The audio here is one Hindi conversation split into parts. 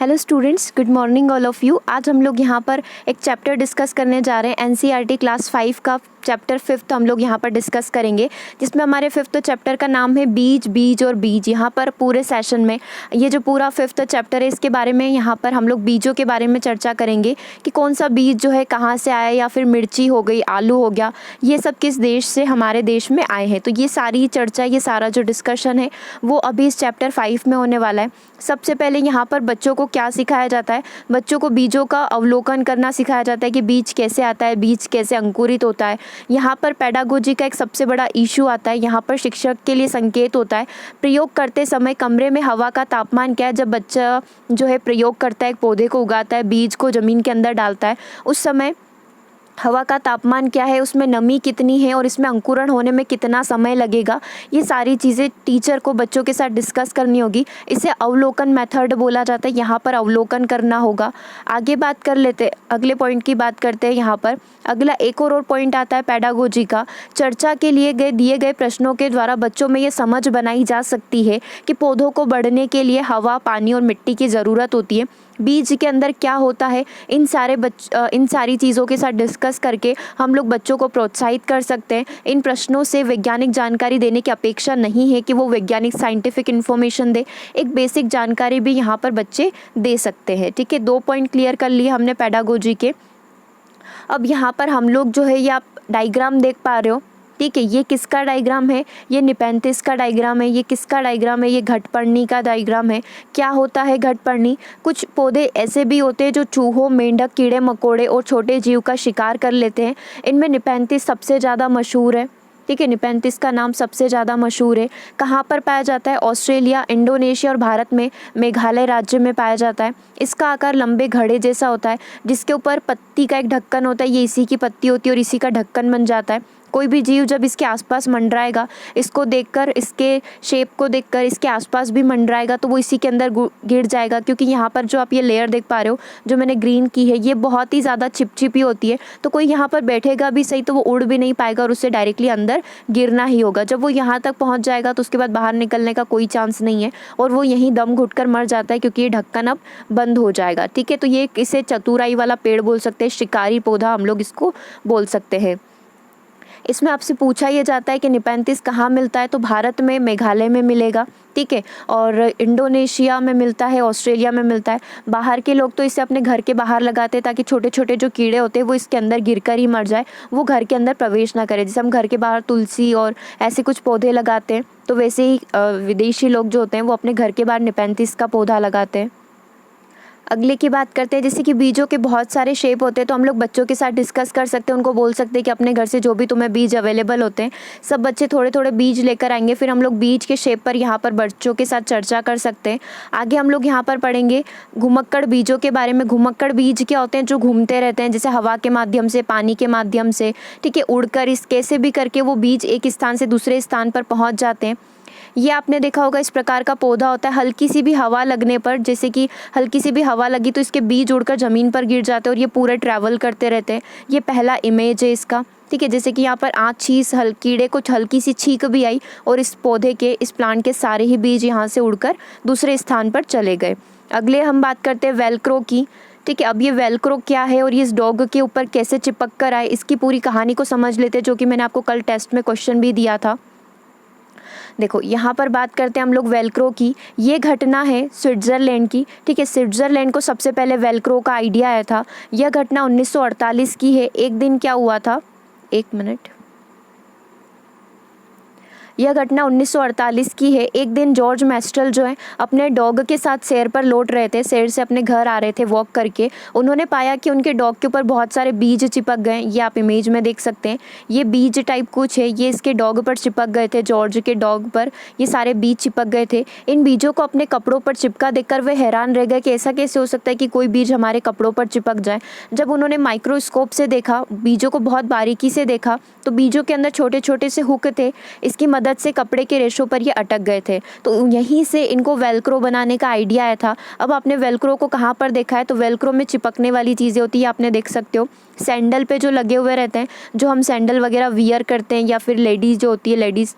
Hello students, good morning all of you. आज हम लोग यहाँ पर एक चैप्टर डिस्कस करने जा रहे हैं। एनसीईआरटी क्लास 5 का चैप्टर 5 हम लोग यहाँ पर डिस्कस करेंगे, जिसमें हमारे 5th चैप्टर का नाम है बीज बीज और बीज। यहाँ पर पूरे सेशन में ये जो पूरा 5th चैप्टर है, इसके बारे में यहाँ पर हम लोग बीजों के बारे में चर्चा करेंगे कि कौन सा बीज जो है कहाँ से आया, या फिर मिर्ची हो गई, आलू हो गया, ये सब किस देश से हमारे देश में आए हैं। तो ये सारी चर्चा, ये सारा जो डिस्कशन है वो अभी इस चैप्टर 5 में होने वाला है। सबसे पहले यहाँ पर बच्चों को क्या सिखाया जाता है? बच्चों को बीजों का अवलोकन करना सिखाया जाता है कि बीज कैसे आता है, बीज कैसे अंकुरित होता है। यहाँ पर पेडागोजी का एक सबसे बड़ा इशू आता है। यहाँ पर शिक्षक के लिए संकेत होता है प्रयोग करते समय कमरे में हवा का तापमान क्या है। जब बच्चा जो है प्रयोग करता है, एक पौधे को उगाता है, बीज को ज़मीन के अंदर डालता है, उस समय हवा का तापमान क्या है, उसमें नमी कितनी है और इसमें अंकुरण होने में कितना समय लगेगा। ये सारी चीज़ें टीचर को बच्चों के साथ डिस्कस करनी होगी। इसे अवलोकन मेथड बोला जाता है। यहाँ पर अवलोकन करना होगा। आगे बात कर लेते, अगले पॉइंट की बात करते हैं। यहाँ पर अगला एक और पॉइंट आता है पेडागोजी का। चर्चा के लिए दिए गए प्रश्नों के द्वारा बच्चों में ये समझ बनाई जा सकती है कि पौधों को बढ़ने के लिए हवा, पानी और मिट्टी की ज़रूरत होती है। बीज के अंदर क्या होता है, इन सारी चीज़ों के साथ डिस्कस करके हम लोग बच्चों को प्रोत्साहित कर सकते हैं। इन प्रश्नों से वैज्ञानिक जानकारी देने की अपेक्षा नहीं है कि वो वैज्ञानिक साइंटिफिक इन्फॉर्मेशन दे, एक बेसिक जानकारी भी यहाँ पर बच्चे दे सकते हैं। ठीक है, 2 पॉइंट क्लियर कर लिए हमने पेडागोजी के। अब यहाँ पर हम लोग जो है, ये आप डायग्राम देख पा रहे हो। ठीक है, ये किसका डायग्राम है? ये निपेंथिस का डायग्राम है। ये किसका डायग्राम है? ये घटपर्णी का डायग्राम है। क्या होता है घटपर्णी? कुछ पौधे ऐसे भी होते हैं जो चूहों, मेंढक, कीड़े मकोड़े और छोटे जीव का शिकार कर लेते हैं। इनमें निपेंथिस सबसे ज़्यादा मशहूर है। ठीक है, निपेंथिस का नाम सबसे ज़्यादा मशहूर है। कहाँ पर पाया जाता है? ऑस्ट्रेलिया, इंडोनेशिया और भारत में मेघालय राज्य में पाया जाता है। इसका आकार लंबे घड़े जैसा होता है, जिसके ऊपर पत्ती का एक ढक्कन होता है। ये इसी की पत्ती होती है और इसी का ढक्कन बन जाता है। कोई भी जीव जब इसके आसपास मंडराएगा, इसको देखकर, इसके शेप को देखकर इसके आसपास भी मंडराएगा, तो वो इसी के अंदर गिर जाएगा। क्योंकि यहाँ पर जो आप ये लेयर देख पा रहे हो, जो मैंने ग्रीन की है, ये बहुत ही ज़्यादा चिपचिपी होती है। तो कोई यहाँ पर बैठेगा भी सही तो वो उड़ भी नहीं पाएगा और उससे डायरेक्टली अंदर गिरना ही होगा। जब वो यहाँ तक पहुँच जाएगा तो उसके बाद बाहर निकलने का कोई चांस नहीं है और वो यहीं दम घुटकर मर जाता है, क्योंकि ये ढक्कन अब बंद हो जाएगा। ठीक है, तो ये इसे चतुराई वाला पेड़ बोल सकते हैं, शिकारी पौधा हम लोग इसको बोल सकते हैं। इसमें आपसे पूछा ये जाता है कि निपेंथिस कहाँ मिलता है, तो भारत में मेघालय में मिलेगा। ठीक है, और इंडोनेशिया में मिलता है, ऑस्ट्रेलिया में मिलता है। बाहर के लोग तो इसे अपने घर के बाहर लगाते हैं ताकि छोटे छोटे जो कीड़े होते हैं वो इसके अंदर गिरकर ही मर जाए, वो घर के अंदर प्रवेश ना करे। जैसे हम घर के बाहर तुलसी और ऐसे कुछ पौधे लगाते हैं, तो वैसे ही विदेशी लोग जो होते हैं वो अपने घर के बाहर निपेंथिस का पौधा लगाते हैं। अगले की बात करते हैं। जैसे कि बीजों के बहुत सारे शेप होते हैं, तो हम लोग बच्चों के साथ डिस्कस कर सकते हैं। उनको बोल सकते हैं कि अपने घर से जो भी तुम्हें बीज अवेलेबल होते हैं, सब बच्चे थोड़े थोड़े बीज लेकर आएंगे। फिर हम लोग बीज के शेप पर यहाँ पर बच्चों के साथ चर्चा कर सकते हैं। आगे हम लोग यहाँ पर पढ़ेंगे घुमक्कड़ बीजों के बारे में। घुमक्कड़ बीज क्या होते हैं? जो घूमते रहते हैं, जैसे हवा के माध्यम से, पानी के माध्यम से। ठीक है, उड़कर इस कैसे भी करके वो बीज एक स्थान से दूसरे स्थान पर पहुँच जाते हैं। ये आपने देखा होगा, इस प्रकार का पौधा होता है। हल्की सी भी हवा लगने पर, जैसे कि हल्की सी भी हवा लगी तो इसके बीज उड़कर ज़मीन पर गिर जाते हैं और ये पूरे ट्रैवल करते रहते हैं। ये पहला इमेज है इसका। ठीक है, जैसे कि यहाँ पर कीड़े को हल्की सी छींक भी आई और इस पौधे के, इस प्लांट के सारे ही बीज यहाँ से उड़कर दूसरे स्थान पर चले गए। अगले हम बात करते हैं वेलक्रो की। ठीक है, अब ये वेलक्रो क्या है और ये इस डॉग के ऊपर कैसे चिपक कर आए, इसकी पूरी कहानी को समझ लेते हैं, जो कि मैंने आपको कल टेस्ट में क्वेश्चन भी दिया था। देखो, यहाँ पर बात करते हैं हम लोग वेलक्रो की। ये घटना है स्विट्ज़रलैंड की। ठीक है, स्विट्ज़रलैंड को सबसे पहले वेलक्रो का आइडिया आया था। यह घटना 1948 की है। एक दिन क्या हुआ था, 1 मिनट, यह घटना 1948 की है। एक दिन जॉर्ज मैस्ट्रल जो है अपने डॉग के साथ सैर पर लौट रहे थे, सैर से अपने घर आ रहे थे वॉक करके। उन्होंने पाया कि उनके डॉग के ऊपर बहुत सारे बीज चिपक गए। ये आप इमेज में देख सकते हैं, ये बीज टाइप कुछ है, ये इसके डॉग पर चिपक गए थे। जॉर्ज के डॉग पर ये सारे बीज चिपक गए थे। इन बीजों को अपने कपड़ों पर चिपका देखकर वे हैरान रह गए कि ऐसा कैसे हो सकता है कि कोई बीज हमारे कपड़ों पर चिपक जाए। जब उन्होंने माइक्रोस्कोप से देखा, बीजों को बहुत बारीकी से देखा, तो बीजों के अंदर छोटे छोटे से हुक थे। इसकी मदद से कपड़े के रेशों पर ये अटक गए थे। तो यहीं से इनको वेलक्रो बनाने का आइडिया आया था। अब आपने वेलक्रो को कहाँ पर देखा है, तो वेलक्रो में चिपकने वाली चीज़ें होती है, आपने देख सकते हो सैंडल पे जो लगे हुए रहते हैं, जो हम सैंडल वगैरह वियर करते हैं, या फिर लेडीज़ जो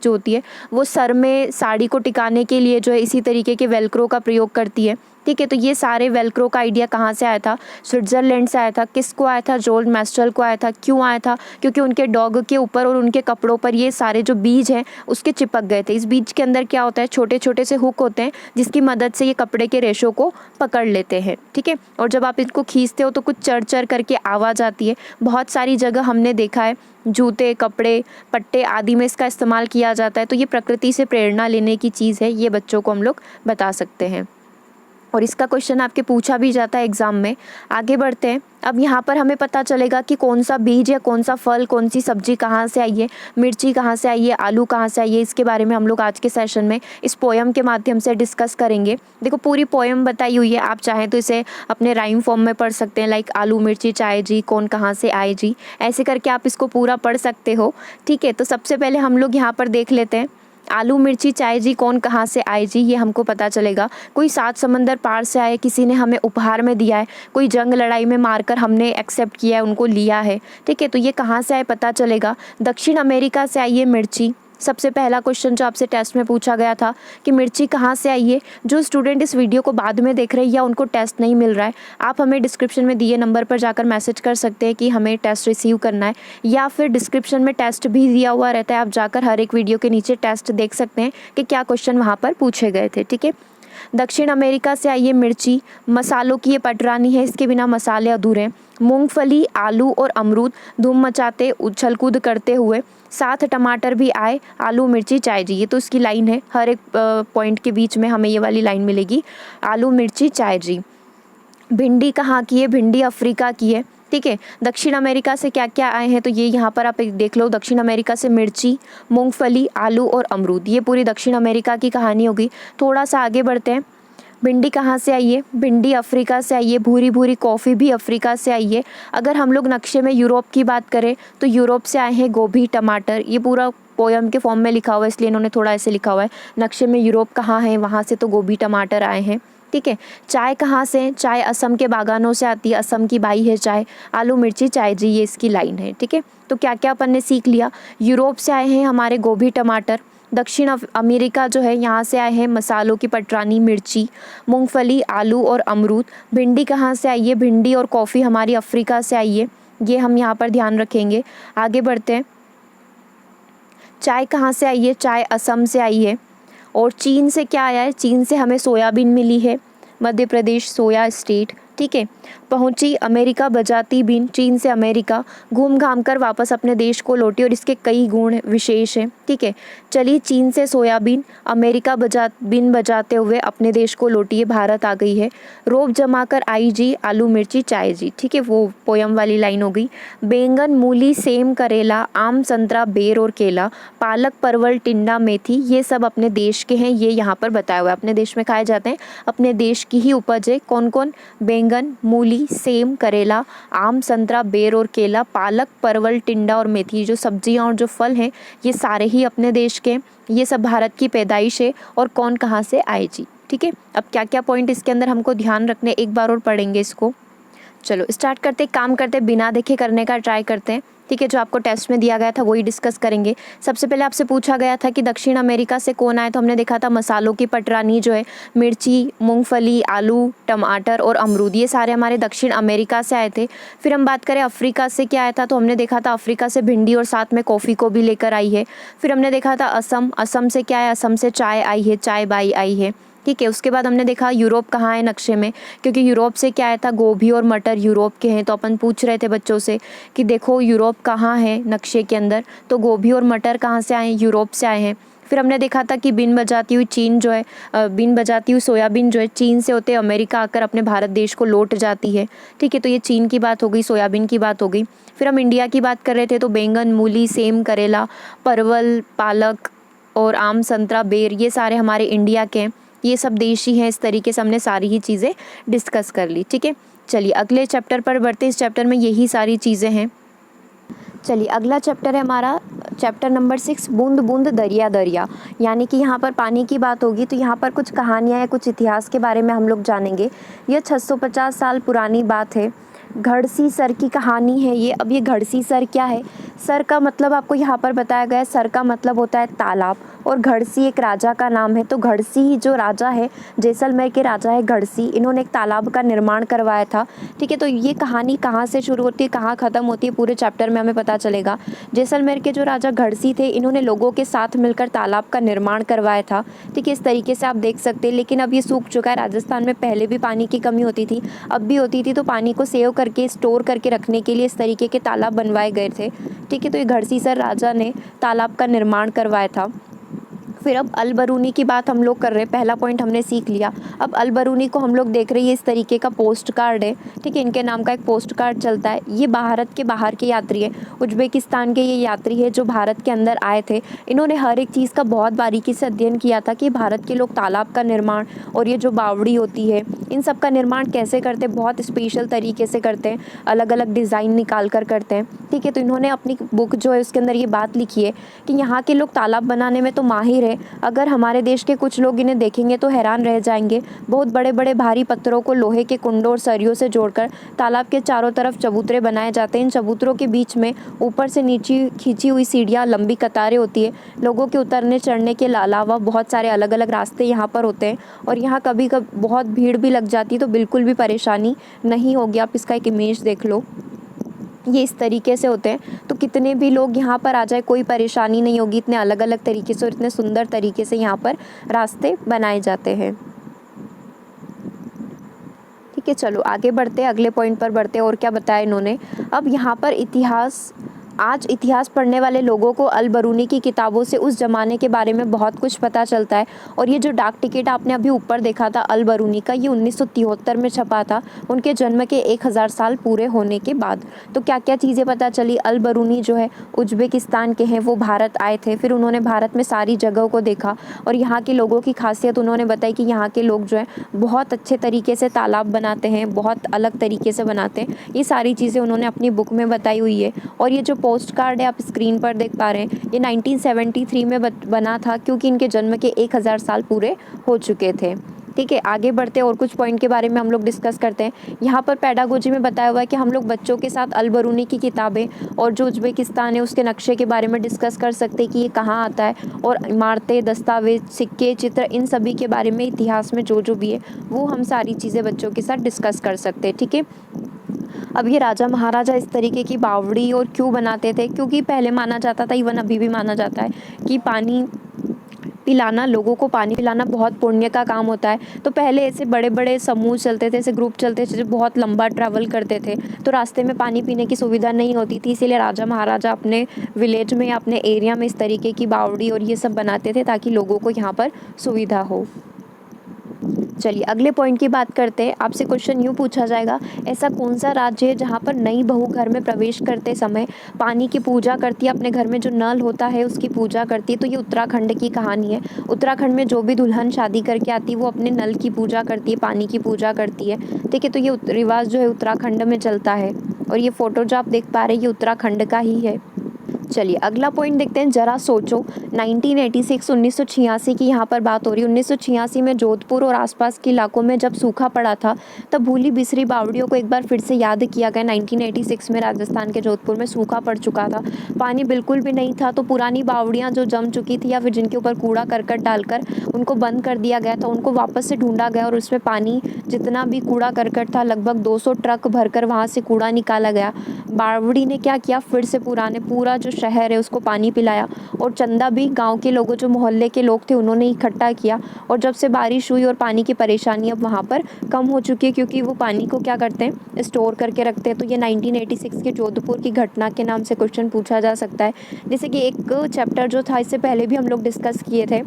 होती है वो सर में साड़ी को टिकाने के लिए जो है इसी तरीके के वेलक्रो का प्रयोग करती है। ठीक है। तो ये सारे वेलक्रो का आइडिया कहाँ से आया था? स्विट्ज़रलैंड से आया था। किसको आया था? जॉर्ज मैस्ट्रल को आया था। क्यों आया था? क्योंकि उनके डॉग के ऊपर और उनके कपड़ों पर ये सारे जो बीज हैं उसके चिपक गए थे। इस बीज के अंदर क्या होता है, छोटे छोटे से हुक होते हैं जिसकी मदद से ये कपड़े के रेशों को पकड़ लेते हैं। ठीक है। और जब आप इनको खींचते हो तो कुछ चर चर करके आवाज़ आती है। बहुत सारी जगह हमने देखा है, जूते, कपड़े, पट्टे आदि में इसका इस्तेमाल किया जाता है। तो ये प्रकृति से प्रेरणा लेने की चीज़ है, ये बच्चों को हम लोग बता सकते हैं। और इसका क्वेश्चन आपके पूछा भी जाता है एग्ज़ाम में। आगे बढ़ते हैं। अब यहाँ पर हमें पता चलेगा कि कौन सा बीज या कौन सा फल, कौन सी सब्जी कहाँ से आई है, मिर्ची कहाँ से आई है, आलू कहाँ से आई है। इसके बारे में हम लोग आज के सेशन में इस पोयम के माध्यम से डिस्कस करेंगे। देखो पूरी पोयम बताई हुई है, आप चाहें तो इसे अपने राइम फॉर्म में पढ़ सकते हैं, लाइक आलू मिर्ची चाय जी, कौन कहाँ से आए जी, ऐसे करके आप इसको पूरा पढ़ सकते हो। ठीक है। तो सबसे पहले हम लोग यहाँ पर देख लेते हैं, आलू मिर्ची चाय जी, कौन कहाँ से आए जी, ये हमको पता चलेगा। कोई 7 समंदर पार से आए, किसी ने हमें उपहार में दिया है, कोई जंग लड़ाई में मारकर हमने एक्सेप्ट किया है, उनको लिया है। ठीक है। तो ये कहाँ से आए पता चलेगा। दक्षिण अमेरिका से आई है मिर्ची। सबसे पहला क्वेश्चन जो आपसे टेस्ट में पूछा गया था कि मिर्ची कहाँ से आई है। जो स्टूडेंट इस वीडियो को बाद में देख रहे हैं या उनको टेस्ट नहीं मिल रहा है, आप हमें डिस्क्रिप्शन में दिए नंबर पर जाकर मैसेज कर सकते हैं कि हमें टेस्ट रिसीव करना है, या फिर डिस्क्रिप्शन में टेस्ट भी दिया हुआ रहता है, आप जाकर हर एक वीडियो के नीचे टेस्ट देख सकते हैं कि क्या क्वेश्चन वहाँ पर पूछे गए थे। ठीक है। दक्षिण अमेरिका से आई है मिर्ची, मसालों की ये पटरानी है, इसके बिना मसाले अधूरे हैं। मूंगफली, आलू और अमरूद धूम मचाते उछल कूद करते हुए, साथ टमाटर भी आए, आलू मिर्ची चाय जी। ये तो इसकी लाइन है, हर एक पॉइंट के बीच में हमें ये वाली लाइन मिलेगी, आलू मिर्ची चाय जी। भिंडी कहाँ की है? भिंडी अफ्रीका की है। ठीक है। दक्षिण अमेरिका से क्या क्या आए हैं, तो ये यहाँ पर आप एक देख लो। दक्षिण अमेरिका से मिर्ची, मूंगफली, आलू और अमरूद, ये पूरी दक्षिण अमेरिका की कहानी होगी। थोड़ा सा आगे बढ़ते हैं। भिंडी कहाँ से आई है? भिंडी अफ्रीका से आई है। भूरी भूरी कॉफ़ी भी अफ्रीका से आई है। अगर हम लोग नक्शे में यूरोप की बात करें तो यूरोप से आए हैं गोभी, टमाटर। ये पूरा पोयम के फॉर्म में लिखा हुआ है, इसलिए इन्होंने थोड़ा ऐसे लिखा हुआ है। नक्शे में यूरोप कहाँ है, वहाँ से तो गोभी टमाटर आए हैं। ठीक है। चाय कहाँ से? चाय असम के बागानों से आती है, असम की बाई है चाय, आलू मिर्ची चाय जी, ये इसकी लाइन है। ठीक है। तो क्या क्या अपन ने सीख लिया। यूरोप से आए हैं हमारे गोभी टमाटर। दक्षिण अमेरिका जो है यहाँ से आए हैं मसालों की पटरानी मिर्ची, मूंगफली, आलू और अमरूद। भिंडी कहाँ से आई है? भिंडी और कॉफ़ी हमारी अफ्रीका से आई है, ये हम यहाँ पर ध्यान रखेंगे। आगे बढ़ते हैं। चाय कहाँ से आई है? चाय असम से आई है। और चीन से क्या आया है? चीन से हमें सोयाबीन मिली है, मध्य प्रदेश सोया स्टेट। ठीक है। पहुंची अमेरिका बजाती बीन, चीन से अमेरिका, घूम घाम कर वापस अपने देश को लौटी, और इसके कई गुण विशेष हैं। ठीक है। चली चीन से सोयाबीन, अमेरिका बीन बजाते हुए अपने देश को लौटी है, भारत आ गई है। रोब जमा कर आई जी, आलू मिर्ची चाय जी। ठीक है। वो पोयम वाली लाइन हो गई। बैंगन, मूली, सेम, करेला, आम, संतरा, बेर और केला, पालक, परवल, टिंडा, मेथी, ये सब अपने देश के हैं। ये यहाँ पर बताया हुआ है, अपने देश में खाए जाते हैं, अपने देश की ही उपज है। कौन कौन? बैंगन, मूली, सेम, करेला, आम, संतरा, बेर और केला, पालक, परवल, टिंडा और मेथी, जो सब्जियां और जो फल हैं ये सारे ही अपने देश के, ये सब भारत की पैदाइश है। और कौन कहाँ से आए जी। ठीक है। अब क्या क्या पॉइंट इसके अंदर हमको ध्यान रखने, एक बार और पढ़ेंगे इसको। चलो स्टार्ट करते, काम करते, बिना देखे करने का ट्राई करते हैं। ठीक है। जो आपको टेस्ट में दिया गया था वही डिस्कस करेंगे। सबसे पहले आपसे पूछा गया था कि दक्षिण अमेरिका से कौन आए, तो हमने देखा था मसालों की पटरानी जो है मिर्ची, मूंगफली, आलू, टमाटर और अमरूद, ये सारे हमारे दक्षिण अमेरिका से आए थे। फिर हम बात करें अफ्रीका से क्या आया था, तो हमने देखा था अफ्रीका से भिंडी और साथ में कॉफ़ी को भी लेकर आई है। फिर हमने देखा था असम, असम से क्या है? असम से चाय आई है, चाय बाई आई है। ठीक है। उसके बाद हमने देखा यूरोप कहाँ है नक्शे में, क्योंकि यूरोप से क्या आया था? गोभी और मटर यूरोप के हैं। तो अपन पूछ रहे थे बच्चों से कि देखो यूरोप कहाँ है नक्शे के अंदर, तो गोभी और मटर कहाँ से आए हैं? यूरोप से आए हैं। फिर हमने देखा था कि बिन बजाती हुई चीन जो है, बिन बजाती हुई सोयाबीन जो है चीन से होते अमेरिका आकर अपने भारत देश को लौट जाती है। ठीक है। तो ये चीन की बात हो गई, सोयाबीन की बात हो गई। फिर हम इंडिया की बात कर रहे थे, तो बैंगन, मूली, सेम, करेला, परवल, पालक और आम, संतरा, बेर, ये सारे हमारे इंडिया के हैं, ये सब देशी हैं। इस तरीके से हमने सारी ही चीज़ें डिस्कस कर ली। ठीक है। चलिए अगले चैप्टर पर बढ़ते। इस चैप्टर में यही सारी चीज़ें हैं। चलिए अगला चैप्टर है हमारा चैप्टर नंबर 6, बूंद बूंद दरिया दरिया। यानी कि यहाँ पर पानी की बात होगी, तो यहाँ पर कुछ कहानियाँ या कुछ इतिहास के बारे में हम लोग जानेंगे। यह 650 साल पुरानी बात है। घड़सी सर की कहानी है ये। अब ये घड़सी सर क्या है? सर का मतलब आपको यहाँ पर बताया गया है, सर का मतलब होता है तालाब। और घड़सी एक राजा का नाम है। तो घड़सी जो राजा है, जैसलमेर के राजा है घड़सी, इन्होंने एक तालाब का निर्माण करवाया था। ठीक है, तो ये कहानी कहाँ से शुरू होती है, कहाँ ख़त्म होती है, पूरे चैप्टर में हमें पता चलेगा। जैसलमेर के जो राजा घड़सी थे, इन्होंने लोगों के साथ मिलकर तालाब का निर्माण करवाया था। ठीक है, इस तरीके से आप देख सकते हैं। लेकिन अब ये सूख चुका है। राजस्थान में पहले भी पानी की कमी होती थी, अब भी होती थी, तो पानी को सेव करके स्टोर करके रखने के लिए इस तरीके के तालाब बनवाए गए थे। ठीक है, तो ये घड़सीसर राजा ने तालाब का निर्माण करवाया था। फिर अब अलबरूनी की बात हम लोग कर रहे हैं। पहला पॉइंट हमने सीख लिया। अब अलबरूनी को हम लोग देख रहे हैं, इस तरीके का पोस्ट कार्ड है। ठीक है, इनके नाम का एक पोस्ट कार्ड चलता है। ये भारत के बाहर के यात्री है, उज्बेकिस्तान के ये यात्री है जो भारत के अंदर आए थे। इन्होंने हर एक चीज़ का बहुत बारीकी से अध्ययन किया था कि भारत के लोग तालाब का निर्माण और ये जो बावड़ी होती है, इन सब का निर्माण कैसे करते हैं, बहुत स्पेशल तरीके से करते हैं, अलग अलग डिज़ाइन निकाल कर करते हैं। ठीक है, तो इन्होंने अपनी बुक जो है उसके अंदर ये बात लिखी है कि यहाँ के लोग तालाब बनाने में तो माहिर है। अगर हमारे देश के कुछ लोग इन्हें देखेंगे तो हैरान रह जाएंगे। बहुत बड़े बड़े भारी पत्थरों को लोहे के कुंडों और सरियों से जोड़कर तालाब के चारों तरफ चबूतरे बनाए जाते हैं। इन चबूतरों के बीच में ऊपर से नीचे खींची हुई सीढ़ियाँ, लंबी कतारें होती है। लोगों के उतरने चढ़ने के अलावा बहुत सारे अलग अलग रास्ते यहाँ पर होते हैं और यहाँ कभी कभी बहुत भीड़ भी लग जाती है, तो बिल्कुल भी परेशानी नहीं होगी। आप इसका एक इमेज देख लो, ये इस तरीके से होते हैं। तो कितने भी लोग यहाँ पर आ जाए कोई परेशानी नहीं होगी। इतने अलग अलग तरीके से और इतने सुंदर तरीके से यहाँ पर रास्ते बनाए जाते हैं। ठीक है, चलो आगे बढ़ते हैं, अगले पॉइंट पर बढ़ते हैं। और क्या बताया इन्होंने। अब यहाँ पर इतिहास, आज इतिहास पढ़ने वाले लोगों को अलबरूनी की किताबों से उस ज़माने के बारे में बहुत कुछ पता चलता है। और ये जो डाक टिकट आपने अभी ऊपर देखा था अलबरूनी का, ये 1973 में छपा था, उनके जन्म के 1000 साल पूरे होने के बाद। तो क्या क्या चीज़ें पता चली। अलबरूनी जो है उज्बेकिस्तान के हैं, वो भारत आए थे। फिर उन्होंने भारत में सारी जगहों को देखा और यहाँ के लोगों की खासियत उन्होंने बताई कि यहाँ के लोग जो है बहुत अच्छे तरीके से तालाब बनाते हैं, बहुत अलग तरीके से बनाते हैं। ये सारी चीज़ें उन्होंने अपनी बुक में बताई हुई है। और ये जो पोस्ट कार्ड है आप स्क्रीन पर देख पा रहे हैं, ये 1973 में बना था, क्योंकि इनके जन्म के 1000 साल पूरे हो चुके थे। ठीक है, आगे बढ़ते हैं और कुछ पॉइंट के बारे में हम लोग डिस्कस करते हैं। यहाँ पर पेडागोजी में बताया हुआ है कि हम लोग बच्चों के साथ अलबरूनी की किताबें और जो उज्बेकिस्तान है उसके नक्शे के बारे में डिस्कस कर सकते हैं कि ये कहाँ आता है, और इमारतें, दस्तावेज, सिक्के, चित्र, इन सभी के बारे में इतिहास में जो भी है वो हम सारी चीज़ें बच्चों के साथ डिस्कस कर सकते हैं। ठीक है, अब ये राजा महाराजा इस तरीके की बावड़ी और क्यों बनाते थे, क्योंकि पहले माना जाता था, इवन अभी भी माना जाता है कि पानी पिलाना, लोगों को पानी पिलाना बहुत पुण्य का काम होता है। तो पहले ऐसे बड़े बड़े समूह चलते थे, ऐसे ग्रुप चलते थे जो बहुत लंबा ट्रैवल करते थे, तो रास्ते में पानी पीने की सुविधा नहीं होती थी। इसीलिए राजा महाराजा अपने विलेज में या अपने एरिया में इस तरीके की बावड़ी और ये सब बनाते थे ताकि लोगों को यहाँ पर सुविधा हो। चलिए अगले पॉइंट की बात करते हैं। आपसे क्वेश्चन यूँ पूछा जाएगा, ऐसा कौन सा राज्य है जहाँ पर नई बहू घर में प्रवेश करते समय पानी की पूजा करती है, अपने घर में जो नल होता है उसकी पूजा करती है। तो ये उत्तराखंड की कहानी है। उत्तराखंड में जो भी दुल्हन शादी करके आती है वो अपने नल की पूजा करती है, पानी की पूजा करती है। ठीक है, तो ये रिवाज जो है उत्तराखंड में चलता है। और ये फोटो जो आप देख पा रहे हैं ये उत्तराखंड का ही है। चलिए अगला पॉइंट देखते हैं। जरा सोचो 1986 की यहाँ पर बात हो रही है। 1986 में जोधपुर और आसपास के इलाकों में जब सूखा पड़ा था, तब भूली बिसरी बावड़ियों को एक बार फिर से याद किया गया। 1986 में राजस्थान के जोधपुर में सूखा पड़ चुका था, पानी बिल्कुल भी नहीं था। तो पुरानी बावड़ियाँ जो जम चुकी थी या फिर जिनके ऊपर कूड़ा करकट डालकर उनको बंद कर दिया गया था, उनको वापस से ढूंढा गया और उसमें पानी, जितना भी कूड़ा करकट था, लगभग 200 ट्रक भरकर वहाँ से कूड़ा निकाला गया। बावड़ी ने क्या किया, फिर से पूरा जो शहर है उसको पानी पिलाया। और चंदा भी गांव के लोगों, जो मोहल्ले के लोग थे, उन्होंने इकट्ठा किया। और जब से बारिश हुई और पानी की परेशानी अब वहाँ पर कम हो चुकी है, क्योंकि वो पानी को क्या करते हैं, स्टोर करके रखते हैं। तो ये 1986 के जोधपुर की घटना के नाम से क्वेश्चन पूछा जा सकता है। जैसे कि एक चैप्टर जो था इससे पहले भी हम लोग डिस्कस किए थे,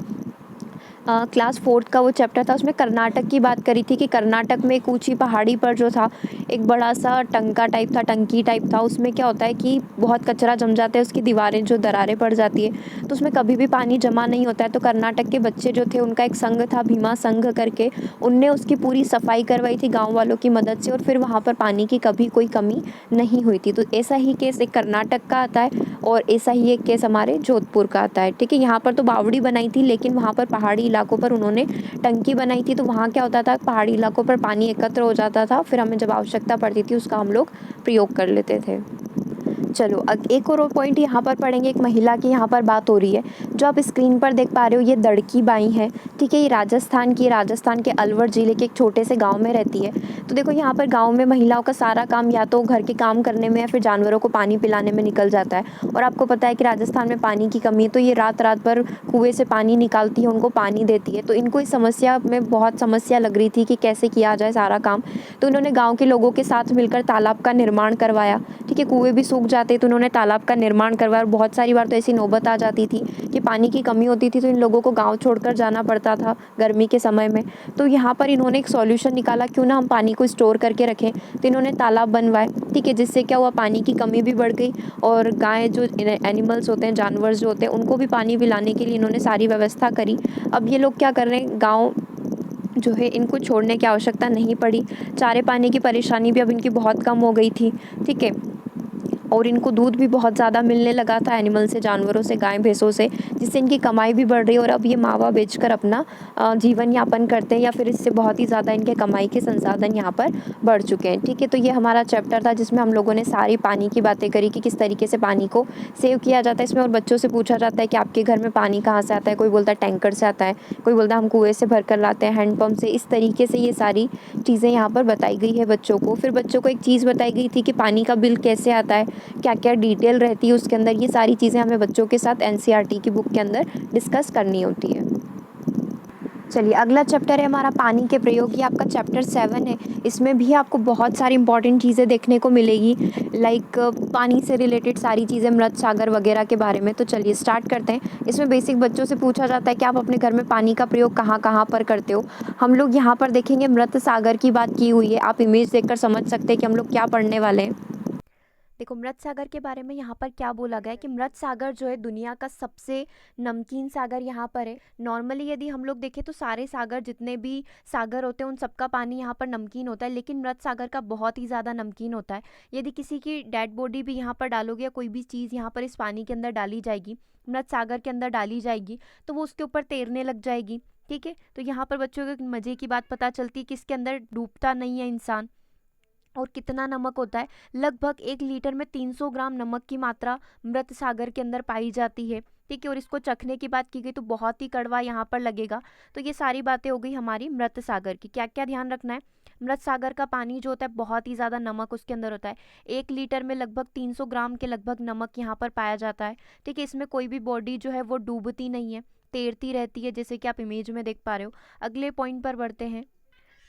क्लास 4th का वो चैप्टर था, उसमें कर्नाटक की बात करी थी कि कर्नाटक में एक ऊंची पहाड़ी पर जो था एक बड़ा सा टंकी टाइप था। उसमें क्या होता है कि बहुत कचरा जम जाता है, उसकी दीवारें जो दरारें पड़ जाती है, तो उसमें कभी भी पानी जमा नहीं होता है। तो कर्नाटक के बच्चे जो थे, उनका एक संघ था भीमा संघ करके, उनने उसकी पूरी सफाई करवाई थी गाँव वालों की मदद से, और फिर वहाँ पर पानी की कभी कोई कमी नहीं हुई थी। तो ऐसा ही केस एक कर्नाटक का आता है और ऐसा ही एक केस हमारे जोधपुर का आता है। ठीक है, यहाँ पर तो बावड़ी बनाई थी, लेकिन वहाँ पर पहाड़ी इलाकों पर उन्होंने टंकी बनाई थी। तो वहाँ क्या होता था, पहाड़ी इलाकों पर पानी एकत्र हो जाता था, फिर हमें जब आवश्यकता पड़ती थी उसका हम लोग प्रयोग कर लेते थे। चलो एक और पॉइंट यहाँ पर पढ़ेंगे। एक महिला की यहाँ पर बात हो रही है। जो आप स्क्रीन पर देख पा रहे हो ये दड़की बाई है, ठीक है। ये राजस्थान के अलवर ज़िले के एक छोटे से गांव में रहती है। तो देखो यहाँ पर गांव में महिलाओं का सारा काम या तो घर के काम करने में या फिर जानवरों को पानी पिलाने में निकल जाता है। और आपको पता है कि राजस्थान में पानी की कमी है, तो ये रात रात भर कुएँ से पानी निकालती है, उनको पानी देती है। तो इनको इस समस्या में बहुत समस्या लग रही थी कि कैसे किया जाए सारा काम। तो इन्होंने गाँव के लोगों के साथ मिलकर तालाब का निर्माण करवाया, ठीक है। कुएँ भी सूख जाते तो उन्होंने तालाब का निर्माण करवाया। और बहुत सारी बार तो ऐसी नौबत आ जाती थी कि पानी की कमी होती थी, तो इन लोगों को गाँव छोड़कर जाना पड़ता था गर्मी के समय में। तो यहाँ पर इन्होंने एक सॉल्यूशन निकाला, क्यों ना हम पानी को स्टोर करके रखें। तो इन्होंने तालाब बनवाए, ठीक है, जिससे क्या हुआ, पानी की कमी भी बढ़ गई। और गाय जो एनिमल्स होते हैं, जानवर जो होते हैं, उनको भी पानी पिलाने के लिए इन्होंने सारी व्यवस्था करी। अब ये लोग क्या कर रहे हैं, गाँव जो है इनको छोड़ने की आवश्यकता नहीं पड़ी। चारे पानी की परेशानी भी अब इनकी बहुत कम हो गई थी, ठीक है। और इनको दूध भी बहुत ज़्यादा मिलने लगा था एनिमल से, जानवरों से, गाय भैंसों से, जिससे इनकी कमाई भी बढ़ रही है। और अब ये मावा बेचकर अपना जीवन यापन करते हैं, या फिर इससे बहुत ही ज़्यादा इनके कमाई के संसाधन यहाँ पर बढ़ चुके हैं, ठीक है। तो ये हमारा चैप्टर था जिसमें हम लोगों ने सारी पानी की बातें करी कि किस तरीके से पानी को सेव किया जाता है इसमें। और बच्चों से पूछा जाता है कि आपके घर में पानी कहाँ से आता है। कोई बोलता है टैंकर से आता है, कोई बोलता है हम कुएँ से भर कर लाते हैं, हैंडपम्प से। इस तरीके से ये सारी चीज़ें यहाँ पर बताई गई है बच्चों को। फिर बच्चों को एक चीज़ बताई गई थी कि पानी का बिल कैसे आता है, क्या क्या डिटेल रहती है उसके अंदर। ये सारी चीज़ें हमें बच्चों के साथ एनसीईआरटी की बुक के अंदर डिस्कस करनी होती है। चलिए अगला चैप्टर है हमारा पानी के प्रयोग। ये आपका चैप्टर 7 है। इसमें भी आपको बहुत सारी इंपॉर्टेंट चीज़ें देखने को मिलेगी, लाइक पानी से रिलेटेड सारी चीज़ें, मृत सागर वगैरह के बारे में। तो चलिए स्टार्ट करते हैं। इसमें बेसिक बच्चों से पूछा जाता है कि आप अपने घर में पानी का प्रयोग कहाँ कहाँ पर करते हो। हम लोग यहाँ पर देखेंगे मृत सागर की बात की हुई है। आप इमेज देखकर समझ सकते हैं कि हम लोग क्या पढ़ने वाले हैं। देखो मृत सागर के बारे में यहाँ पर क्या बोला गया है कि मृत सागर जो है दुनिया का सबसे नमकीन सागर यहाँ पर है। नॉर्मली यदि हम लोग देखें तो सारे सागर, जितने भी सागर होते हैं, उन सबका पानी यहाँ पर नमकीन होता है, लेकिन मृत सागर का बहुत ही ज़्यादा नमकीन होता है। यदि किसी की डेड बॉडी भी यहाँ पर डालोगे या कोई भी चीज़ यहाँ पर इस पानी के अंदर डाली जाएगी, मृत सागर के अंदर डाली जाएगी, तो वो उसके ऊपर तैरने लग जाएगी, ठीक है। तो यहाँ पर बच्चों को एक मज़े की बात पता चलती है कि इसके अंदर डूबता नहीं है इंसान। और कितना नमक होता है, लगभग 1 लीटर में 300 ग्राम नमक की मात्रा मृत सागर के अंदर पाई जाती है, ठीक है। और इसको चखने की बात की गई तो बहुत ही कड़वा यहाँ पर लगेगा। तो ये सारी बातें हो गई हमारी मृत सागर की। क्या क्या ध्यान रखना है, मृत सागर का पानी जो होता है बहुत ही ज़्यादा नमक उसके अंदर होता है। 1 लीटर में लगभग 300 ग्राम के लगभग नमक यहाँ पर पाया जाता है, ठीक है। इसमें कोई भी बॉडी जो है वो डूबती नहीं है, तैरती रहती है, जैसे कि आप इमेज में देख पा रहे हो। अगले पॉइंट पर बढ़ते हैं।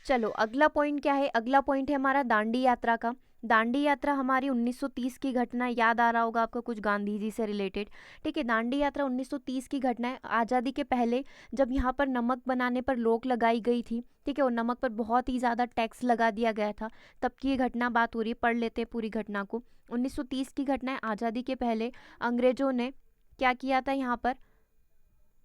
चलो अगला पॉइंट क्या है, अगला पॉइंट है हमारा दांडी यात्रा का। दांडी यात्रा हमारी 1930 की घटना है, याद आ रहा होगा आपको कुछ गांधी जी से रिलेटेड, ठीक है। दांडी यात्रा 1930 की घटना है, आज़ादी के पहले, जब यहाँ पर नमक बनाने पर रोक लगाई गई थी, ठीक है। और नमक पर बहुत ही ज़्यादा टैक्स लगा दिया गया था, तब की ये घटना बात हो रही है। पढ़ लेते हैं पूरी घटना को। 1930 की घटना है, आज़ादी के पहले अंग्रेजों ने क्या किया था यहाँ पर।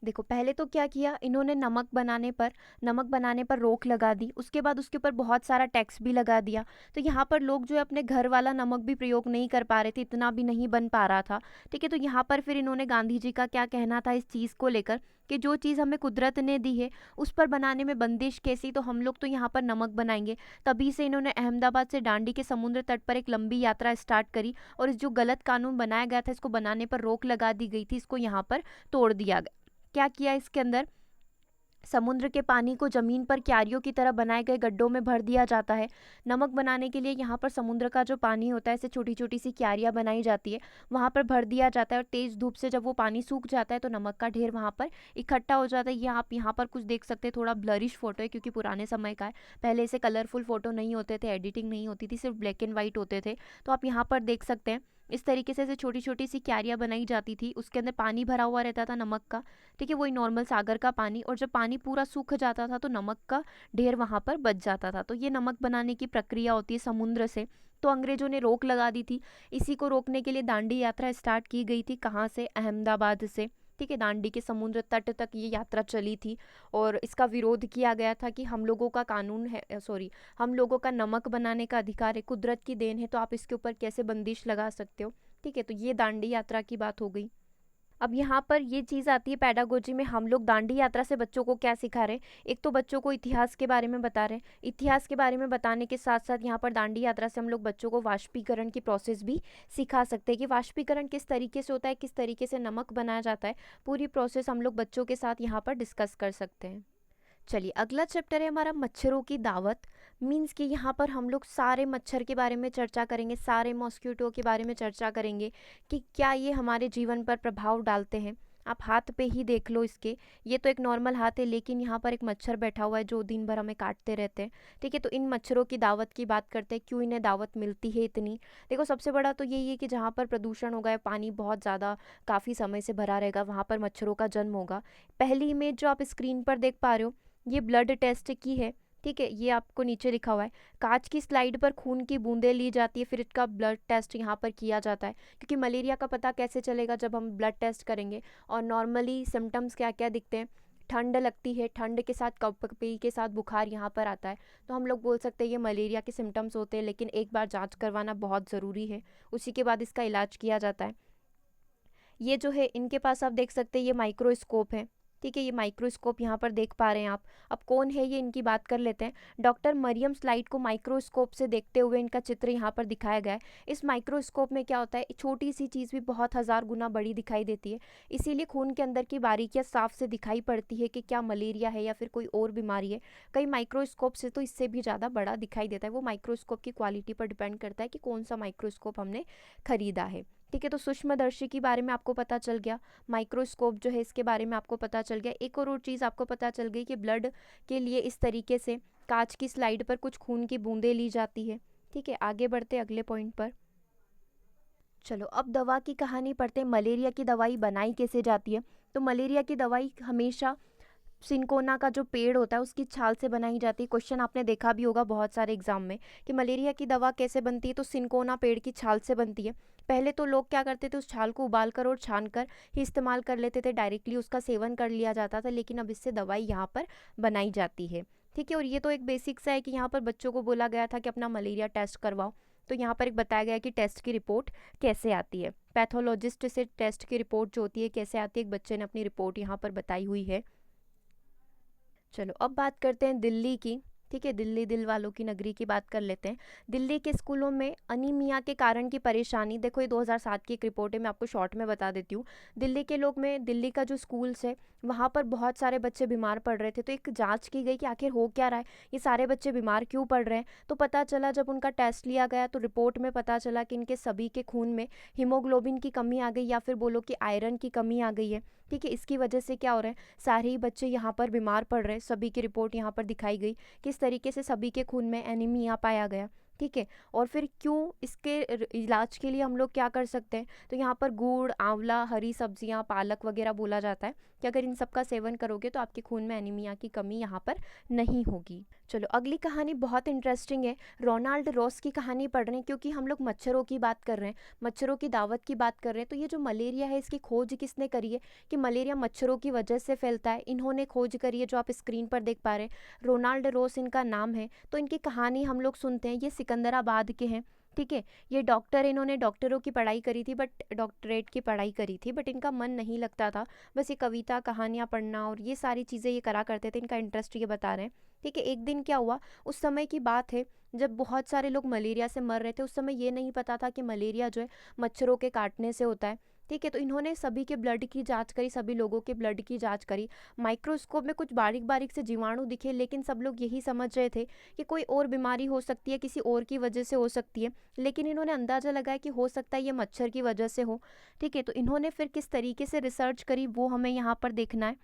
देखो पहले तो क्या किया इन्होंने, नमक बनाने पर रोक लगा दी। उसके बाद उसके ऊपर बहुत सारा टैक्स भी लगा दिया। तो यहाँ पर लोग जो है अपने घर वाला नमक भी प्रयोग नहीं कर पा रहे थे, इतना भी नहीं बन पा रहा था, ठीक है। तो यहाँ पर फिर इन्होंने, गांधी जी का क्या कहना था इस चीज़ को लेकर कि जो चीज़ हमें कुदरत ने दी है उस पर बनाने में बंदिश कैसी, तो हम लोग तो यहाँ पर नमक बनाएंगे। तभी से इन्होंने अहमदाबाद से दांडी के समुद्र तट पर एक लंबी यात्रा स्टार्ट करी। और इस जो गलत कानून बनाया गया था, इसको बनाने पर रोक लगा दी गई थी, इसको यहाँ पर तोड़ दिया गया। क्या किया इसके अंदर, समुद्र के पानी को जमीन पर क्यारियों की तरह बनाए गए गड्ढों में भर दिया जाता है। नमक बनाने के लिए यहाँ पर समुद्र का जो पानी होता है, इसे छोटी छोटी सी क्यारियाँ बनाई जाती है, वहाँ पर भर दिया जाता है। और तेज़ धूप से जब वो पानी सूख जाता है तो नमक का ढेर वहाँ पर इकट्ठा हो जाता है। ये आप यहाँ पर कुछ देख सकते हैं, थोड़ा ब्लरिश फोटो है क्योंकि पुराने समय का है। पहले ऐसे कलरफुल फोटो नहीं होते थे, एडिटिंग नहीं होती थी, सिर्फ ब्लैक एंड वाइट होते थे। तो आप यहाँ पर देख सकते हैं इस तरीके से छोटी छोटी सी क्यारियाँ बनाई जाती थी, उसके अंदर पानी भरा हुआ रहता था नमक का, ठीक है। वही नॉर्मल सागर का पानी। और जब पानी पूरा सूख जाता था तो नमक का ढेर वहाँ पर बच जाता था। तो ये नमक बनाने की प्रक्रिया होती है समुद्र से। तो अंग्रेजों ने रोक लगा दी थी। इसी को रोकने के लिए दांडी यात्रा स्टार्ट की गई थी। कहाँ से, अहमदाबाद से, ठीक है। दांडी के समुद्र तट तक ये यात्रा चली थी। और इसका विरोध किया गया था कि हम लोगों का कानून है, सॉरी, हम लोगों का नमक बनाने का अधिकार है, कुदरत की देन है, तो आप इसके ऊपर कैसे बंदिश लगा सकते हो, ठीक है। तो ये दांडी यात्रा की बात हो गई। अब यहाँ पर ये चीज़ आती है पेडागोजी में, हम लोग दांडी यात्रा से बच्चों को क्या सिखा रहे हैं। एक तो बच्चों को इतिहास के बारे में बता रहे हैं, इतिहास के बारे में बताने के साथ साथ यहाँ पर दांडी यात्रा से हम लोग बच्चों को वाष्पीकरण की प्रोसेस भी सिखा सकते हैं कि वाष्पीकरण किस तरीके से होता है, किस तरीके से नमक बनाया जाता है। पूरी प्रोसेस हम लोग बच्चों के साथ यहाँ पर डिस्कस कर सकते हैं। चलिए अगला चैप्टर है हमारा मच्छरों की दावत। मीन्स कि यहाँ पर हम लोग सारे मच्छर के बारे में चर्चा करेंगे, सारे मॉस्किटो के बारे में चर्चा करेंगे कि क्या ये हमारे जीवन पर प्रभाव डालते हैं। आप हाथ पे ही देख लो इसके, ये तो एक नॉर्मल हाथ है लेकिन यहाँ पर एक मच्छर बैठा हुआ है जो दिन भर हमें काटते रहते हैं। ठीक है, तो इन मच्छरों की दावत की बात करते हैं, क्यों इन्हें दावत मिलती है इतनी। देखो सबसे बड़ा तो यही है कि जहाँ पर प्रदूषण होगा, पानी बहुत ज़्यादा काफ़ी समय से भरा रहेगा, वहाँ पर मच्छरों का जन्म होगा। पहली इमेज जो आप स्क्रीन पर देख पा रहे हो ये ब्लड टेस्ट की है। ठीक है, ये आपको नीचे लिखा हुआ है, कांच की स्लाइड पर खून की बूंदें ली जाती है, फिर इसका ब्लड टेस्ट यहाँ पर किया जाता है। क्योंकि मलेरिया का पता कैसे चलेगा, जब हम ब्लड टेस्ट करेंगे। और नॉर्मली सिम्टम्स क्या क्या दिखते हैं, ठंड लगती है, ठंड के साथ कपकपी के साथ बुखार यहाँ पर आता है, तो हम लोग बोल सकते हैं ये मलेरिया के सिम्टम्स होते हैं। लेकिन एक बार जाँच करवाना बहुत ज़रूरी है, उसी के बाद इसका इलाज किया जाता है। ये जो है इनके पास आप देख सकते हैं ये माइक्रोस्कोप है। ठीक है, ये माइक्रोस्कोप यहाँ पर देख पा रहे हैं आप। अब कौन है ये, इनकी बात कर लेते हैं। डॉक्टर मरियम स्लाइड को माइक्रोस्कोप से देखते हुए इनका चित्र यहाँ पर दिखाया गया है। इस माइक्रोस्कोप में क्या होता है, छोटी सी चीज़ भी बहुत हज़ार गुना बड़ी दिखाई देती है, इसीलिए खून के अंदर की बारीकियाँ साफ से दिखाई पड़ती है कि क्या मलेरिया है या फिर कोई और बीमारी है। कई माइक्रोस्कोप से तो इससे भी ज़्यादा बड़ा दिखाई देता है। वो माइक्रोस्कोप की क्वालिटी पर डिपेंड करता है कि कौन सा माइक्रोस्कोप हमने खरीदा है। ठीक है, तो सूक्ष्मदर्शी के बारे में आपको पता चल गया, माइक्रोस्कोप जो है इसके बारे में आपको पता चल गया। एक और चीज़ आपको पता चल गई कि ब्लड के लिए इस तरीके से कांच की स्लाइड पर कुछ खून की बूंदें ली जाती है। ठीक है, आगे बढ़ते अगले पॉइंट पर। चलो अब दवा की कहानी पढ़ते हैं। मलेरिया की दवाई बनाई कैसे जाती है। तो मलेरिया की दवाई हमेशा सिनकोना का जो पेड़ होता है उसकी छाल से बनाई जाती है। क्वेश्चन आपने देखा भी होगा बहुत सारे एग्जाम में कि मलेरिया की दवा कैसे बनती है, तो सिनकोना पेड़ की छाल से बनती है। पहले तो लोग क्या करते थे, उस छाल को उबाल कर और छान कर ही इस्तेमाल कर लेते थे, डायरेक्टली उसका सेवन कर लिया जाता था। लेकिन अब इससे दवाई यहाँ पर बनाई जाती है। ठीक है, और ये तो एक बेसिक सा है कि यहाँ पर बच्चों को बोला गया था कि अपना मलेरिया टेस्ट करवाओ। तो यहाँ पर एक बताया गया कि टेस्ट की रिपोर्ट कैसे आती है, पैथोलॉजिस्ट से टेस्ट की रिपोर्ट जो होती है कैसे आती है, एक बच्चे ने अपनी रिपोर्ट यहाँ पर बताई हुई है। चलो अब बात करते हैं दिल्ली की। ठीक है, दिल्ली दिल वालों की नगरी की बात कर लेते हैं। दिल्ली के स्कूलों में अनीमिया के कारण की परेशानी, देखो ये 2007 की एक रिपोर्ट है, मैं आपको शॉर्ट में बता देती हूँ। दिल्ली के लोग में, दिल्ली का जो स्कूल्स है वहाँ पर बहुत सारे बच्चे बीमार पड़ रहे थे। तो एक जांच की गई कि आखिर हो क्या रहा है, ये सारे बच्चे बीमार क्यों पड़ रहे हैं। तो पता चला, जब उनका टेस्ट लिया गया तो रिपोर्ट में पता चला कि इनके सभी के खून में हीमोग्लोबिन की कमी आ गई, या फिर बोलो कि आयरन की कमी आ गई है। ठीक है, इसकी वजह से क्या हो रहा है, सारे ही बच्चे यहाँ पर बीमार पड़ रहे हैं। सभी की रिपोर्ट यहाँ पर दिखाई गई, किस तरीके से सभी के खून में एनीमिया पाया गया। ठीक है, और फिर क्यों, इसके इलाज के लिए हम लोग क्या कर सकते हैं। तो यहाँ पर गुड़, आंवला, हरी सब्जियाँ, पालक वगैरह बोला जाता है कि अगर इन सब का सेवन करोगे तो आपके खून में एनीमिया की कमी यहाँ पर नहीं होगी। चलो अगली कहानी बहुत इंटरेस्टिंग है। रोनाल्ड रॉस की कहानी पढ़ रहे हैं क्योंकि हम लोग मच्छरों की बात कर रहे हैं, मच्छरों की दावत की बात कर रहे हैं। तो ये जो मलेरिया है इसकी खोज किसने करी है, कि मलेरिया मच्छरों की वजह से फैलता है, इन्होंने खोज करी है, जो आप स्क्रीन पर देख पा रहे हैं। रोनाल्ड रॉस इनका नाम है। तो इनकी कहानी हम लोग सुनते हैं। ये सिकंदराबाद के हैं। ठीक है, ये डॉक्टर, इन्होंने डॉक्टरों की पढ़ाई करी थी, बट डॉक्टरेट की पढ़ाई करी थी, बट इनका मन नहीं लगता था। बस ये कविता, कहानियाँ पढ़ना और ये सारी चीज़ें ये करा करते थे। इनका इंटरेस्ट ये बता रहे हैं। ठीक है, एक दिन क्या हुआ, उस समय की बात है जब बहुत सारे लोग मलेरिया से मर रहे थे। उस समय ये नहीं पता था कि मलेरिया जो है मच्छरों के काटने से होता है। ठीक है, तो इन्होंने सभी के ब्लड की जांच करी, सभी लोगों के ब्लड की जांच करी। माइक्रोस्कोप में कुछ बारीक बारीक से जीवाणु दिखे, लेकिन सब लोग यही समझ रहे थे कि कोई और बीमारी हो सकती है, किसी और की वजह से हो सकती है। लेकिन इन्होंने अंदाज़ा लगाया कि हो सकता है ये मच्छर की वजह से हो। ठीक है, तो इन्होंने फिर किस तरीके से रिसर्च करी वो हमें यहाँ पर देखना है।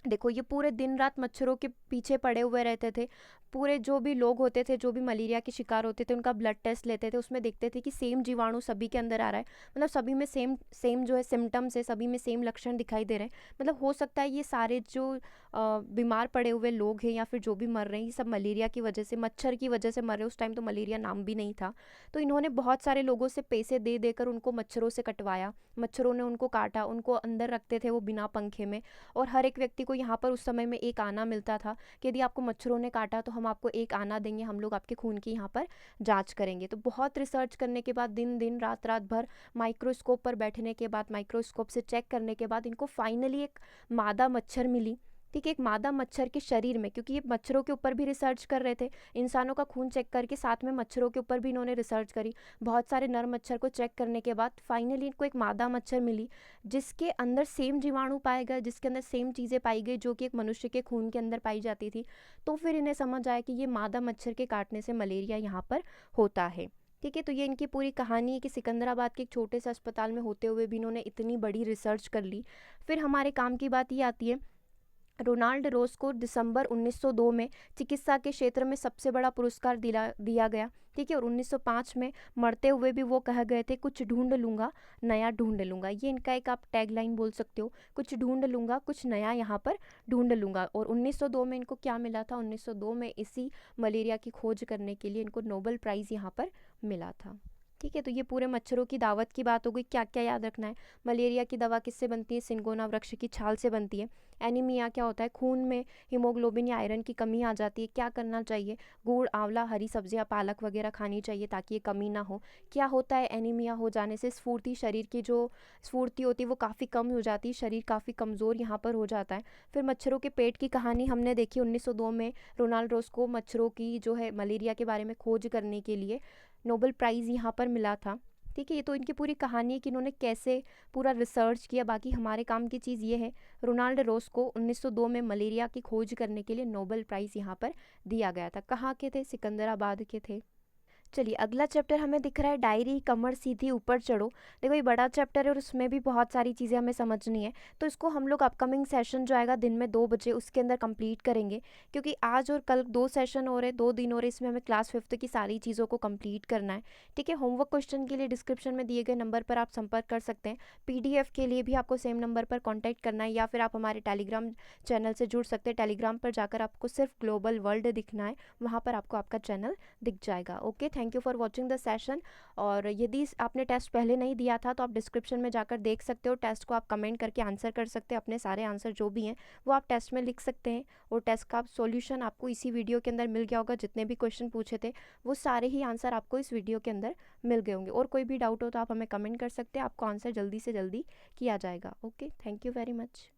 देखो, ये पूरे दिन रात मच्छरों के पीछे पड़े हुए रहते थे। पूरे जो भी लोग होते थे, जो भी मलेरिया के शिकार होते थे, उनका ब्लड टेस्ट लेते थे। उसमें देखते थे कि सेम जीवाणु सभी के अंदर आ रहा है, मतलब सभी में सेम सेम जो है सिम्टम्स है, सभी में सेम लक्षण दिखाई दे रहे हैं। मतलब हो सकता है ये सारे जो बीमार पड़े हुए लोग हैं या फिर जो भी मर रहे हैं, ये सब मलेरिया की वजह से, मच्छर की वजह से मर रहे हैं। उस टाइम तो मलेरिया नाम भी नहीं था। तो इन्होंने बहुत सारे लोगों से पैसे दे देकर उनको मच्छरों से कटवाया। मच्छरों ने उनको काटा, उनको अंदर रखते थे वो बिना पंखे में, और हर एक व्यक्ति को को यहाँ पर उस समय में एक आना मिलता था कि यदि आपको मच्छरों ने काटा तो हम आपको एक आना देंगे, हम लोग आपके खून की यहाँ पर जांच करेंगे। तो बहुत रिसर्च करने के बाद, दिन दिन रात रात भर माइक्रोस्कोप पर बैठने के बाद, माइक्रोस्कोप से चेक करने के बाद इनको फाइनली एक मादा मच्छर मिली। ठीक है, एक मादा मच्छर के शरीर में, क्योंकि ये मच्छरों के ऊपर भी रिसर्च कर रहे थे, इंसानों का खून चेक करके साथ में मच्छरों के ऊपर भी इन्होंने रिसर्च करी। बहुत सारे नर मच्छर को चेक करने के बाद फाइनली इनको एक मादा मच्छर मिली जिसके अंदर सेम जीवाणु पाए गए, जिसके अंदर सेम चीज़ें पाई गई जो कि एक मनुष्य के खून के अंदर पाई जाती थी। तो फिर इन्हें समझ आया कि ये मादा मच्छर के काटने से मलेरिया यहाँ पर होता है। ठीक है, तो ये इनकी पूरी कहानी है कि सिकंदराबाद के एक छोटे से अस्पताल में होते हुए भी इन्होंने इतनी बड़ी रिसर्च कर ली। फिर हमारे काम की बात ये आती है, रोनाल्ड रोस को दिसंबर 1902 में चिकित्सा के क्षेत्र में सबसे बड़ा पुरस्कार दिया गया। ठीक है, और 1905 में मरते हुए भी वो कह गए थे, कुछ ढूंढ लूँगा, नया ढूंढ लूँगा। ये इनका एक आप टैगलाइन बोल सकते हो, कुछ ढूंढ लूँगा, कुछ नया यहाँ पर ढूंढ लूँगा। और 1902 में इनको क्या मिला था? 1902 में इसी मलेरिया की खोज करने के लिए इनको नोबेल प्राइज़ यहाँ पर मिला था। ठीक है, तो ये पूरे मच्छरों की दावत की बात हो गई। क्या क्या याद रखना है? मलेरिया की दवा किससे बनती है? सिंगोना वृक्ष की छाल से बनती है। एनीमिया क्या होता है? खून में हीमोग्लोबिन या आयरन की कमी आ जाती है, क्या करना चाहिए? गुड़, आंवला, हरी सब्जियां, पालक वगैरह खानी चाहिए ताकि ये कमी ना हो। क्या होता है एनीमिया हो जाने से? स्फूर्ति, शरीर की जो स्फूर्ति होती है वो काफ़ी कम हो जाती है, शरीर काफ़ी कमज़ोर यहाँ पर हो जाता है। फिर मच्छरों के पेट की कहानी हमने देखी 1902 में, रोनाल्ड रोस को मच्छरों की जो है मलेरिया के बारे में खोज करने के लिए नोबेल प्राइज़ यहाँ पर मिला था। ठीक है, ये तो इनकी पूरी कहानी है कि इन्होंने कैसे पूरा रिसर्च किया। बाकी हमारे काम की चीज़ ये है, रोनाल्ड रोस को 1902 में मलेरिया की खोज करने के लिए नोबेल प्राइज़ यहाँ पर दिया गया था। कहाँ के थे? सिकंदराबाद के थे। चलिए, अगला चैप्टर हमें दिख रहा है डायरी, कमर सीधी ऊपर चढ़ो। देखो ये बड़ा चैप्टर है और उसमें भी बहुत सारी चीज़ें हमें समझनी है, तो इसको हम लोग अपकमिंग सेशन जो आएगा दिन में 2 बजे उसके अंदर कंप्लीट करेंगे, क्योंकि आज और कल 2 सेशन हो रहे, 2 दिन हो रहे, इसमें हमें क्लास 5th की सारी चीज़ों को कंप्लीट करना है। ठीक है, होमवर्क क्वेश्चन के लिए डिस्क्रिप्शन में दिए गए नंबर पर आप संपर्क कर सकते हैं। PDF के लिए भी आपको सेम नंबर पर कॉन्टैक्ट करना है, या फिर आप हमारे टेलीग्राम चैनल से जुड़ सकते हैं। टेलीग्राम पर जाकर आपको सिर्फ ग्लोबल वर्ल्ड दिखना है, वहाँ पर आपको आपका चैनल दिख जाएगा। Okay, thank you for watching the session. और यदि आपने टेस्ट पहले नहीं दिया था तो आप डिस्क्रिप्शन में जाकर देख सकते हो, टेस्ट को आप कमेंट करके आंसर कर सकते हैं। अपने सारे आंसर जो भी हैं वो आप टेस्ट में लिख सकते हैं, और टेस्ट का सॉल्यूशन आपको इसी वीडियो के अंदर मिल गया होगा। जितने भी क्वेश्चन पूछे थे वो सारे ही आंसर आपको इस वीडियो के अंदर मिल गए होंगे। और कोई भी डाउट हो तो आप हमें कमेंट कर सकते हैं, आपको आंसर जल्दी से जल्दी किया जाएगा। Okay, thank you very much.